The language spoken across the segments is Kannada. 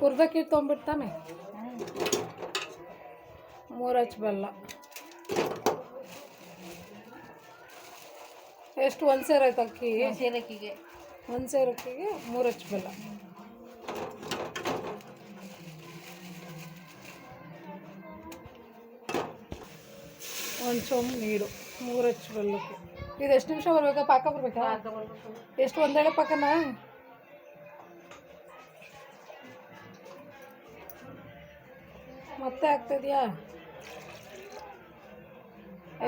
ಹುರ್ದಕ್ಕಿ ತೊಗೊಂಬಿಡ್ತಾನೆ 3 ಹಚ್ಚ ಬೆಲ್ಲ. ಎಷ್ಟು 1 ಸೇರು ಆಯ್ತು ಅಕ್ಕಿ? 1 ಸೇರು ಅಕ್ಕಿಗೆ 1 ಸೇರು ಅಕ್ಕಿಗೆ 3 ಹಚ್ಚ ಬೆಲ್ಲ. ಒಂದು ಚೊಂಬು ನೀರು 3 ಹಚ್ಚ ಬೆಲ್ಲಕ್ಕೆ. ಇದು ಎಷ್ಟು ನಿಮಿಷ ಬರ್ಬೇಕಾ? ಪಾಕ ಬರ್ಬೇಕಾ? ಎಷ್ಟು ಒಂದೆಳೆ ಪಾಕನಾ? ಮತ್ತೆ ಆಗ್ತಿದ್ಯಾ?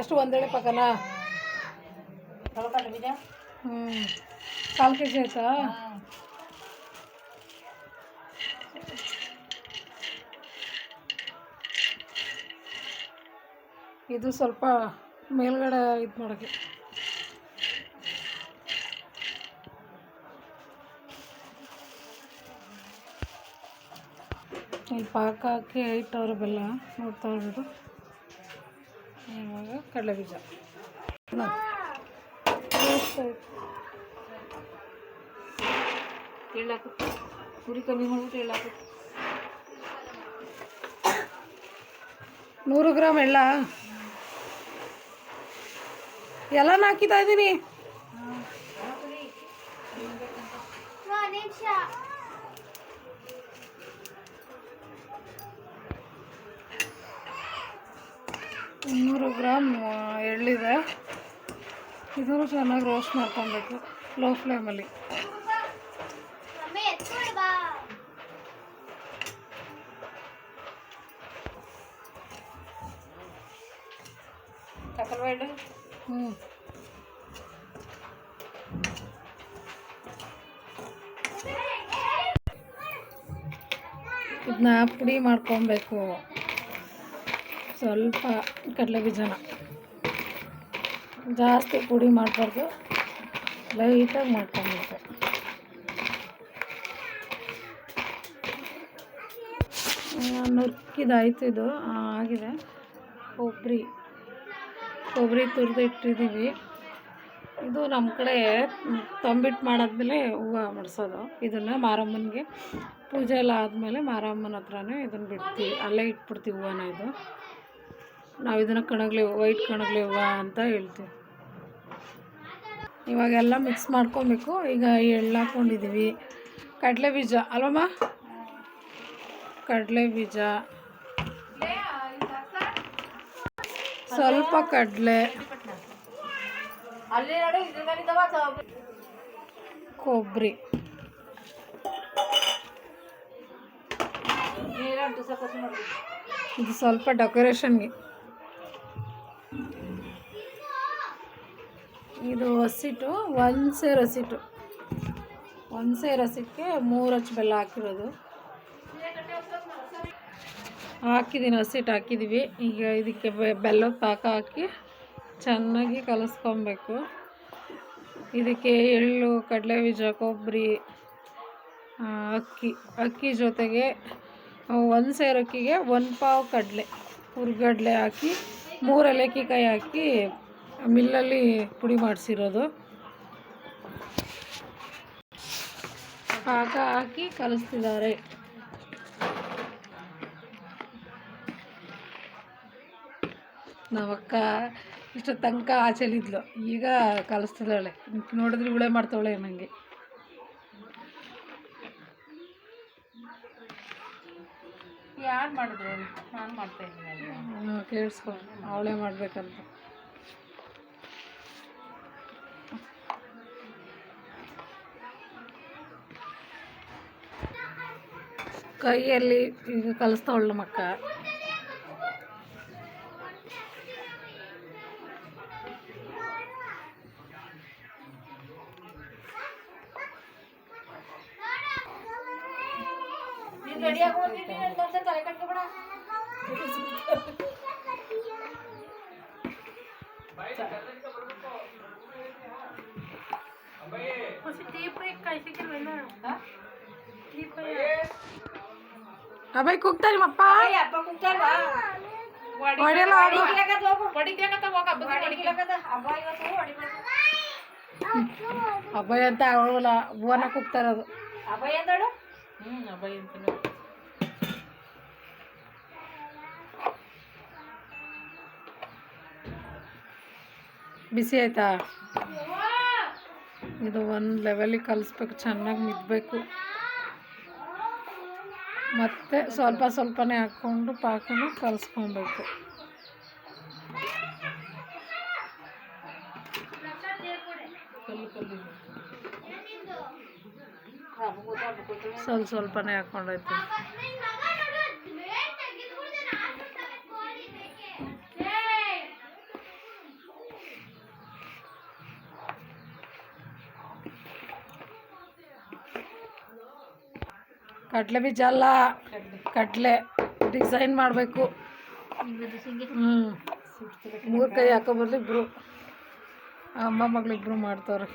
ಎಷ್ಟು ಒಂದೆಳೆ ಪಾಕನಾ? 4 kg ಆಯ್ತಾ? ಇದು ಸ್ವಲ್ಪ ಮೇಲ್ಗಡೆ ಇದು ಮಾಡೋಕ್ಕೆ. ಇಲ್ಲಿ ಪಾಕ ಹಾಕಿ ಇಟ್ಟವ್ರೆ ಬೆಲ್ಲ ನೋಡ್ತಾ ಇರೋದು. ಇವಾಗ ಕಡಲೆ ಬೀಜ ಎಳ್ಳಾಕುತ್ತೆ, ಪುರಿ ಕಮ್ಮಿ ಮಾಡ್ಬಿಟ್ಟು ಎಳ್ಳಾಕುತ್ತೆ. 100 ಗ್ರಾಮ್ ಎಳ್ಳ ಎಲ್ಲನೂ ಹಾಕಿತಾ ಇದ್ದೀನಿ. ನೂರು ಗ್ರಾಮ್ ಎಳ್ಳಿದೆ. ಇದನ್ನು ಚೆನ್ನಾಗಿ ರೋಸ್ಟ್ ಮಾಡ್ಕೊಬೇಕು ಲೋ ಫ್ಲೇಮಲ್ಲಿ. ಇದನ್ನ ಪುಡಿ ಮಾಡ್ಕೊಬೇಕು. ಸ್ವಲ್ಪ ಕಡಲೆ ಬೀಜನ ಜಾಸ್ತಿ ಪುಡಿ ಮಾಡಬಾರ್ದು, ಲೈಟಾಗಿ ಮಾಡ್ಕೊಬೇಕು. ನುರ್ಕಿದಾಯ್ತು, ಇದು ಆಗಿದೆ. ಕೊಬ್ಬರಿ ತುರಿದು ಇಟ್ಟಿದ್ದೀವಿ. ಇದು ನಮ್ಮ ಕಡೆ ತಂಬಿಟ್ಟು ಮಾಡಾದ್ಮೇಲೆ ಹೂವು ಮುಡ್ಸೋದು. ಇದನ್ನು ಮಾರಮ್ಮನಿಗೆ ಪೂಜೆ ಎಲ್ಲ ಆದಮೇಲೆ ಮಾರಮ್ಮನ ಹತ್ರನೇ ಇದನ್ನು ಬಿಡ್ತೀವಿ, ಅಲ್ಲೇ ಇಟ್ಬಿಡ್ತೀವಿ ಹೂವನ. ಇದು ನಾವು ಇದನ್ನು ಕಣಗ್ಲೆ ವೈಟ್ ಕಣಗ್ಲೆ ಹೂವು ಅಂತ ಹೇಳ್ತೀವಿ. ಇವಾಗೆಲ್ಲ ಮಿಕ್ಸ್ ಮಾಡ್ಕೊಬೇಕು. ಈಗ ಎಳ್ಳು ಹಾಕ್ಕೊಂಡಿದ್ದೀವಿ. ಕಡಲೆ ಬೀಜ ಅಲ್ವಮ್ಮ? ಕಡಲೆ ಬೀಜ, ಸ್ವಲ್ಪ ಕಡಲೆ, ಕೊಬ್ಬರಿ, ಇದು ಸ್ವಲ್ಪ ಡೆಕೋರೇಷನ್ಗೆ. ಇದು ಹಸಿಟ್ಟು 1 ಸೇರು ಹಸಿಟ್ಟು. 1 ಸೇರು ಹಸಿಟ್ಟಿಗೆ 3 ಹಚ್ಚ ಬೆಲ್ಲ ಹಾಕಿರೋದು. ಹಾಕಿದ್ದೀನಿ, ಹಸಿಟ್ಟು ಹಾಕಿದ್ದೀವಿ. ಈಗ ಇದಕ್ಕೆ ಬೆಲ್ಲದ ಪಾಕ ಹಾಕಿ ಚೆನ್ನಾಗಿ ಕಲಿಸ್ಕೊಬೇಕು. ಇದಕ್ಕೆ ಎಳ್ಳು, ಕಡಲೆ ಬೀಜ, ಕೊಬ್ಬರಿ, ಅಕ್ಕಿ ಜೊತೆಗೆ 1 ಸೇರು ಅಕ್ಕಿಗೆ 1 ಪಾವು ಕಡಲೆ, ಹುರ್ಗಡ್ಲೆ ಹಾಕಿ 3 ಏಲಕ್ಕಿಕಾಯಿ ಹಾಕಿ ಮಿಲ್ಲಲ್ಲಿ ಪುಡಿ ಮಾಡಿಸಿರೋದು. ಪಾಕ ಹಾಕಿ ಕಲಿಸ್ತಿದ್ದಾರೆ. ನಮ್ಮಕ್ಕ ಇಷ್ಟು ತನಕ ಆಚೆಲಿದ್ಲು, ಈಗ ಕಲಿಸ್ತಿದ್ದಾಳೆ. ನೋಡಿದ್ರೆ ಉಳೆ ಮಾಡ್ತಾವಳೆ ನನಗೆ. ಯಾರು ಮಾಡಿದ್ರು? ನಾನು ಮಾಡ್ತಾಯಿದ್ದೀನಿ. ಕೇಳಿಸ್ಕೊ, ಅವಳೇ ಮಾಡಬೇಕಂತ. ಕೈಯಲ್ಲಿ ಈಗ ಕಲಿಸ್ತಾವಳು ನಮ್ಮಕ್ಕ. ರೆಡಿ ಆಗೋದಿಲ್ಲ, ತಲೆ ಕಟ್ಕೊಬೇಡ. ಅಬ್ಬಾಯಿ ಕೂಗ್ತಾರೆ ನಿಮ್ಮಪ್ಪ. ಅಬ್ಬಾಯಿ ಅಂತ ಅವಳಲ್ಲ, ಹೂವನ ಕೂಗ್ತಾರದು. ಅಬ್ಬಾಯಿ ಅಂತಾಳು. ಅಬ್ಬಾಯಿ ಅಂತಾನೆ. ಬಿಸಿ ಆಯ್ತಾ? ಇದು ಒಂದು ಲೆವೆಲಿಗೆ ಕಲಿಸ್ಬೇಕು, ಚೆನ್ನಾಗಿ ಮಿದ್ಬೇಕು. ಮತ್ತು ಸ್ವಲ್ಪ ಸ್ವಲ್ಪನೇ ಹಾಕ್ಕೊಂಡು ಪಾಕನ ಕಲಿಸ್ಕೊಬೇಕು. ಸ್ವಲ್ಪನೇ ಹಾಕ್ಕೊಂಡೈತೆ. ಕಡಲೆ ಬೀಜ ಅಲ್ಲ, ಕಡಲೆ ಡಿಸೈನ್ ಮಾಡಬೇಕು. 3 ಕೈ ಹಾಕೊಂಬರ್ಲಿ ಇಬ್ಬರು ಅಮ್ಮ ಮಗಳಿಬ್ರು ಮಾಡ್ತವ್ರೆ.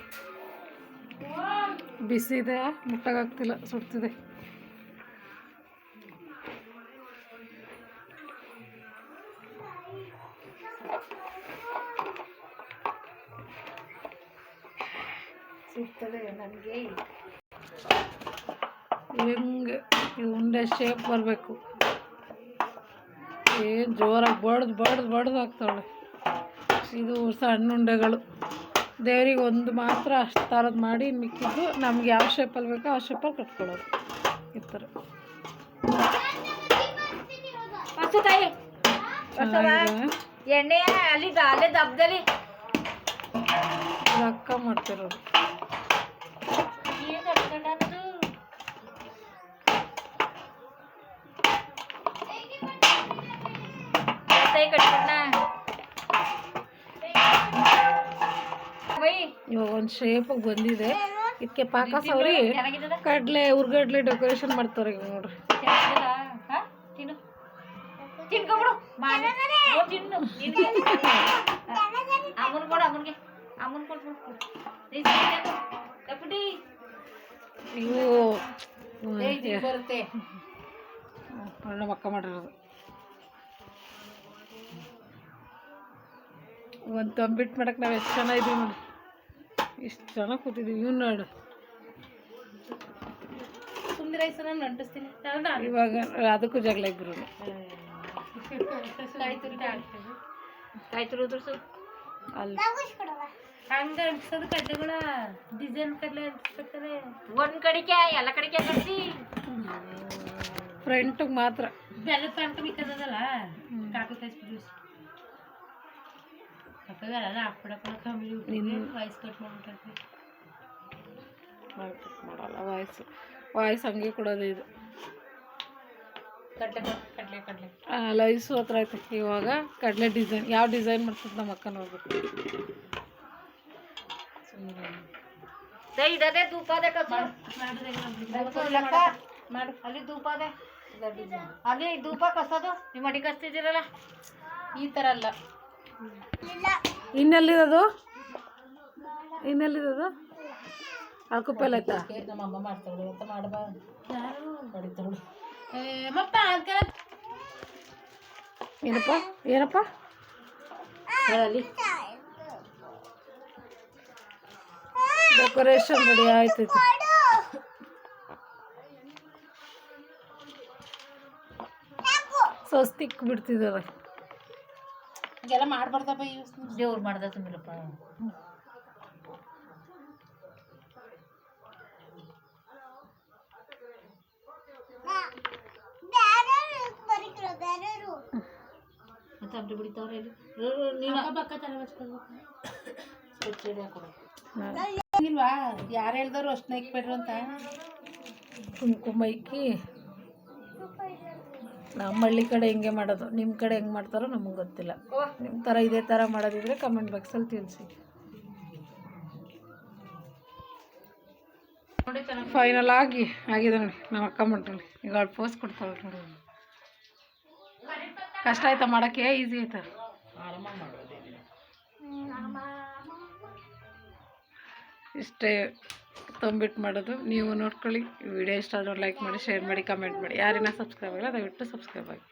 ಬಿಸಿ ಇದೆ, ಮುಟ್ಟಾಗ್ತಿಲ್ಲ, ಸುಡ್ತಿದೆ. ಸಿಗ್ತದೆ ನನಗೆ. ಹೆಂಗೆ ಉಂಡೆ ಶೇಪ್ ಬರಬೇಕು. ಏನು ಜೋರಾಗಿ ಬಡ್ದು ಹಾಕ್ತಾಳೆ. ಇದು ಸಣ್ಣ ಉಂಡೆಗಳು. ದೇವ್ರಿಗೆ ಒಂದು ಮಾತ್ರ ಅಷ್ಟು ಥರದ್ದು ಮಾಡಿ ಮಿಕ್ಕಿದ್ದು ನಮ್ಗೆ ಯಾವ ಶೇಪಲ್ಲಿ ಬೇಕೋ ಆ ಶೇಪಲ್ಲಿ ಕಟ್ಕೊಳ್ಳೋದು. ಈ ಥರ ಎಣ್ಣೆ ಅಲ್ಲಿ ಅಲ್ಲೇ ದಬ್ಬದಲ್ಲಿ ಅಕ್ಕ ಮಾಡ್ತಿರೋದು. ಇವಾಗ ಒಂದು ಶೇಪಿಗೆ ಬಂದಿದೆ. ಇದಕ್ಕೆ ಪಾಕ ಸವರಿ ಕಡಲೆ ಹುರ್ಗಡ್ಲೆ ಡೆಕೋರೇಷನ್ ಮಾಡ್ತಾರೆ. ಈಗ ನೋಡ್ರಿ, ಇವು ಬರುತ್ತೆ ಹಣ್ಣು ಮಕ್ಕ ಮಾಡಿರೋದು. ಒಂದು ತಂಬಿಟ್ಟು ಮಾಡಕ್ಕೆ ನಾವು ಎಷ್ಟು ಚೆನ್ನಾಗಿದ್ದೀವಿ ನೋಡಿ, ಇಷ್ಟು ಚೆನ್ನಾಗಿ ಕೂತಿದ್ದೀವಿ. ಇವ್ನು ನೋಡು, ಸುಮ್ಮನೆ ರೈಸನ್ನ ಅಂಟಿಸ್ತೀನಿ. ಇವಾಗ ಅದಕ್ಕೂ ಜಗಳ ಇಬ್ಬರು. ಕಾಯಿ ತುರಿ ಉದುರ್ಸು ಅಲ್ಲಿ ಹಂಗ ಅಂಟಿಸೋದು ಕಡ್ಲೆಗಳ ಡಿಸೈನ್ ಕಡ್ಲೆ ಅಂಟಿಸ್ಬೇಕಾರೆ ಒಂದು ಕಡಿಕೆ ಎಲ್ಲ ಕಡಿಕೆ ಕಟ್ಟಿ ಫ್ರಂಟಿಗೆ ಮಾತ್ರ ಬೆಲ್ಲದ ಪಾನಕ ಮಿಕ್ಕದಲ್ಲ ಕಾಫಿ ಕಾಯಿಸಿ ಜ್ಯೂಸ್ ಕಾಫಿಗೆಲ್ಲ ಹಾಕ್ಬಿಡಪ್ಪ ಕಮ್ಮಿ ವಾಯ್ಸ್ ಕಟ್ ಮಾಡ್ಬಿಟ್ಟೈತಿ. ಮಾಡಲ್ಲ ವಾಯ್ಸ್ ಹಂಗೆ ಕೊಡೋದು. ಇದು ಕಡ್ಲೆ ಕಡ್ಲೆ ಕಡ್ಲೆ ಲೈಸು ಹತ್ರ ಐತೆ. ಇವಾಗ ಕಡಲೆ ಡಿಸೈನ್ ಯಾವ ಡಿಸೈನ್ ಮಾಡ್ತದೆ ನಮ್ಮ ಅಕ್ಕ ನೋಡ್ಬೇಕು. ಇದೇ ಧೂಪ ಅದೇ ಮಾಡು. ಅಲ್ಲಿ ಧೂಪ ಅದೇ, ಅಲ್ಲಿ ಧೂಪ ಕಸೋದು ನಿಮ್ಮ ಅಡಿ ಕಸ್ತಿದ್ದೀರಲ್ಲ ಈ ಥರ ಅಲ್ಲ. ಇನ್ನೆಲ್ಲಿರೋದು ಅಳ್ಕುಪ್ಪೆಲ್ಲ ಆಯ್ತಾ? ನಮ್ಮ ಅಮ್ಮ ಮಾಡ್ತಾಳೆ ಅಂತ ಮಾಡಬಾ ಯಾರು ಹೊಡಿತಾಳು. ಏನಪ್ಪ ಹೇಳಲ್ಲಿ ಡೆಕೋರೇಷನ್ ರೆಡಿ ಆಯ್ತೈತಿ. ಸ್ವಸ್ತಿಕ್ ಬಿಡ್ತಿದ್ದಾರೆ. ಹೀಗೆಲ್ಲ ಮಾಡ್ಬಾರ್ದಪ್ಪ. ದೇವ್ರು ಮಾಡ್ದ ತುಂಬಿರಪ್ಪ. ತಂಬ್ರಿ ಬಿಡಿತಾವ್ರೆ ಇಲ್ವಾ? ಯಾರು ಹೇಳ್ದವ್ರು ಅಷ್ಟನ್ನ ಇಕ್ಬೇಡ್ರು ಅಂತ. ಕುಂಕುಮ ಇಕ್ಕಿ ನಮ್ಮ ಹಳ್ಳಿ ಕಡೆ ಹೆಂಗೆ ಮಾಡೋದು, ನಿಮ್ಮ ಕಡೆ ಹೆಂಗೆ ಮಾಡ್ತಾರೋ ನಮಗೆ ಗೊತ್ತಿಲ್ಲ. ನಿಮ್ಮ ಥರ ಇದೇ ಥರ ಮಾಡೋದಿದ್ರೆ ಕಮೆಂಟ್ ಬಾಕ್ಸಲ್ಲಿ ತಿಳಿಸಿ. ಫೈನಲ್ ಆಗಿದೆ ನೋಡಿ. ನಮ್ಮ ಅಕ್ಕ ಮಾಡ್ತಾಳೆ ಈಗ ಅವ್ಳು ಪೋಸ್ಟ್ ಕೊಡ್ತಾಳೆ ನೋಡಿ. ಕಷ್ಟ ಆಯ್ತಾ ಮಾಡೋಕ್ಕೆ? ಈಸಿ ಆಯ್ತಾ? ಇಷ್ಟೇ ತಂಬಿಟ್ಟು ಮಾಡೋದು. ನೀವು ನೋಡ್ಕೊಳ್ಳಿ. ವಿಡಿಯೋ ಇಷ್ಟ ಆದ್ರೆ ಲೈಕ್ ಮಾಡಿ, ಶೇರ್ ಮಾಡಿ, ಕಮೆಂಟ್ ಮಾಡಿ. ಯಾರಿನ ಸಬ್ಸ್ಕ್ರೈಬ್ ಆಗಿಲ್ಲ ದಯವಿಟ್ಟು ಸಬ್ಸ್ಕ್ರೈಬ್ ಆಗಿ.